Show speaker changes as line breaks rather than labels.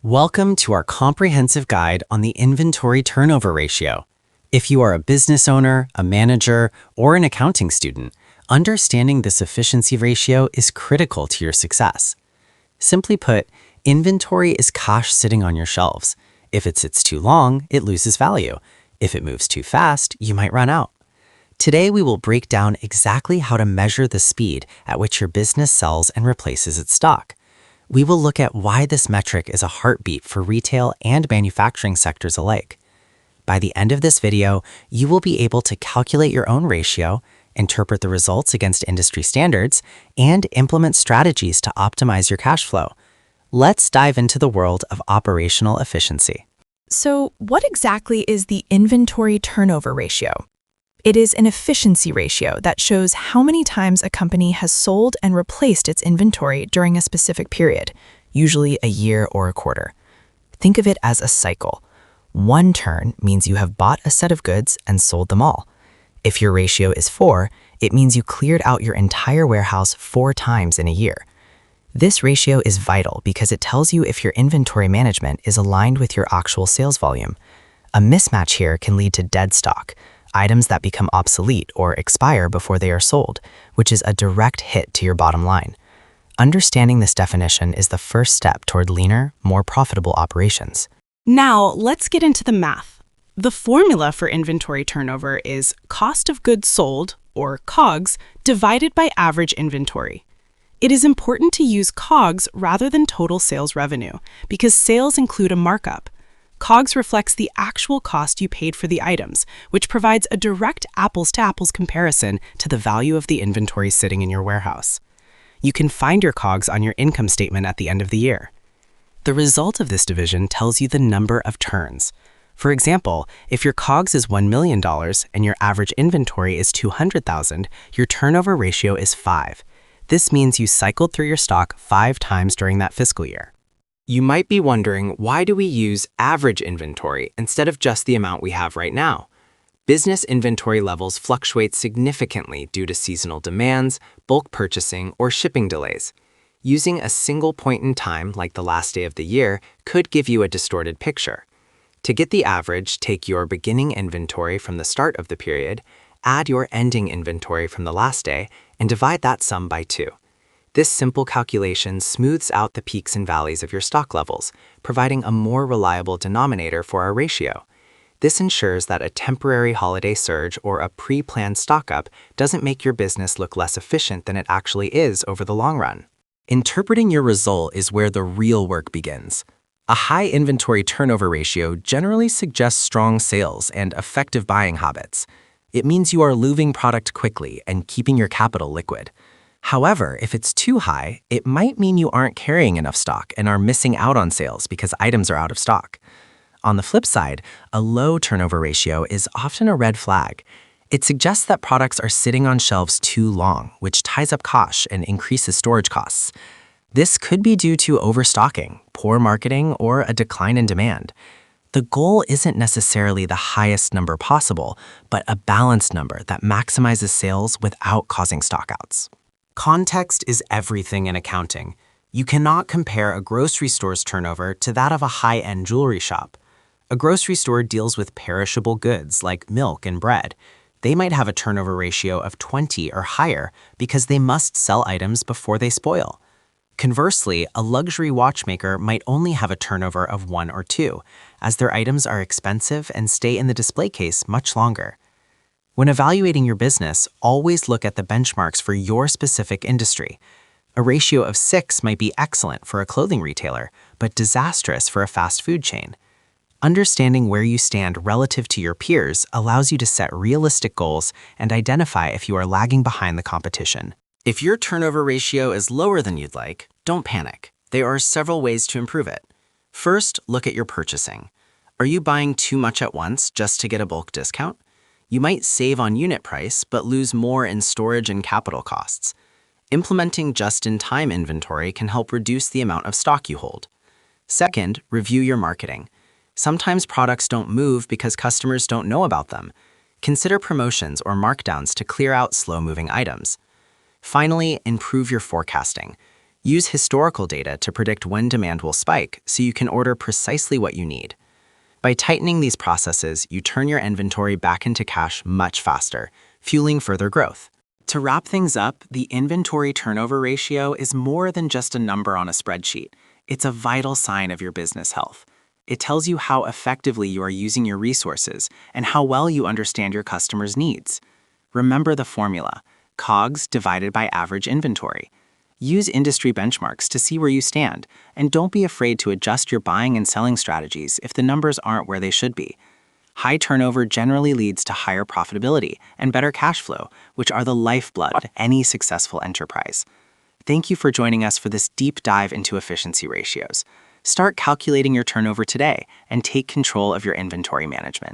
Welcome to our comprehensive guide on the inventory turnover ratio. If you are a business owner, a manager, or an accounting student, understanding this efficiency ratio is critical to your success. Simply put, inventory is cash sitting on your shelves. If it sits too long, it loses value. If it moves too fast, you might run out. Today, we will break down exactly how to measure the speed at which your business sells and replaces its stock. We will look at why this metric is a heartbeat for retail and manufacturing sectors alike. By the end of this video, you will be able to calculate your own ratio, interpret the results against industry standards, and implement strategies to optimize your cash flow. Let's dive into the world of operational efficiency.
So, what exactly is the inventory turnover ratio? It is an efficiency ratio that shows how many times a company has sold and replaced its inventory during a specific period, usually a year or a quarter. Think of it as a cycle. One turn means you have bought a set of goods and sold them all. If your ratio is 4, it means you cleared out your entire warehouse 4 times in a year. This ratio is vital because it tells you if your inventory management is aligned with your actual sales volume. A mismatch here can lead to dead stock, items that become obsolete or expire before they are sold, which is a direct hit to your bottom line. Understanding this definition is the first step toward leaner, more profitable operations.
Now, let's get into the math. The formula for inventory turnover is cost of goods sold, or COGS, divided by average inventory. It is important to use COGS rather than total sales revenue because sales include a markup. COGS reflects the actual cost you paid for the items, which provides a direct apples-to-apples comparison to the value of the inventory sitting in your warehouse. You can find your COGS on your income statement at the end of the year. The result of this division tells you the number of turns. For example, if your COGS is $1 million and your average inventory is $200,000, your turnover ratio is 5. This means you cycled through your stock 5 times during that fiscal year. You might be wondering, why do we use average inventory instead of just the amount we have right now? Business inventory levels fluctuate significantly due to seasonal demands, bulk purchasing, or shipping delays. Using a single point in time, like the last day of the year, could give you a distorted picture. To get the average, take your beginning inventory from the start of the period, add your ending inventory from the last day, and divide that sum by 2. This simple calculation smooths out the peaks and valleys of your stock levels, providing a more reliable denominator for our ratio. This ensures that a temporary holiday surge or a pre-planned stock-up doesn't make your business look less efficient than it actually is over the long run. Interpreting your result is where the real work begins. A high inventory turnover ratio generally suggests strong sales and effective buying habits. It means you are moving product quickly and keeping your capital liquid. However, if it's too high, it might mean you aren't carrying enough stock and are missing out on sales because items are out of stock. On the flip side, a low turnover ratio is often a red flag. It suggests that products are sitting on shelves too long, which ties up cash and increases storage costs. This could be due to overstocking, poor marketing, or a decline in demand. The goal isn't necessarily the highest number possible, but a balanced number that maximizes sales without causing stockouts. Context is everything in accounting. You cannot compare a grocery store's turnover to that of a high-end jewelry shop. A grocery store deals with perishable goods like milk and bread. They might have a turnover ratio of 20 or higher because they must sell items before they spoil. Conversely, a luxury watchmaker might only have a turnover of 1 or 2, as their items are expensive and stay in the display case much longer. When evaluating your business, always look at the benchmarks for your specific industry. A ratio of 6 might be excellent for a clothing retailer, but disastrous for a fast food chain. Understanding where you stand relative to your peers allows you to set realistic goals and identify if you are lagging behind the competition. If your turnover ratio is lower than you'd like, don't panic. There are several ways to improve it. First, look at your purchasing. Are you buying too much at once just to get a bulk discount? You might save on unit price, but lose more in storage and capital costs. Implementing just-in-time inventory can help reduce the amount of stock you hold. Second, review your marketing. Sometimes products don't move because customers don't know about them. Consider promotions or markdowns to clear out slow-moving items. Finally, improve your forecasting.
Use historical data to predict when demand will spike so you can order precisely what you need. By tightening these processes, you turn your inventory back into cash much faster, fueling further growth. To wrap things up, the inventory turnover ratio is more than just a number on a spreadsheet. It's a vital sign of your business health. It tells you how effectively you are using your resources and how well you understand your customers' needs. Remember the formula: COGS divided by average inventory. Use industry benchmarks to see where you stand, and don't be afraid to adjust your buying and selling strategies if the numbers aren't where they should be. High turnover generally leads to higher profitability and better cash flow, which are the lifeblood of any successful enterprise. Thank you for joining us for this deep dive into efficiency ratios. Start calculating your turnover today and take control of your inventory management.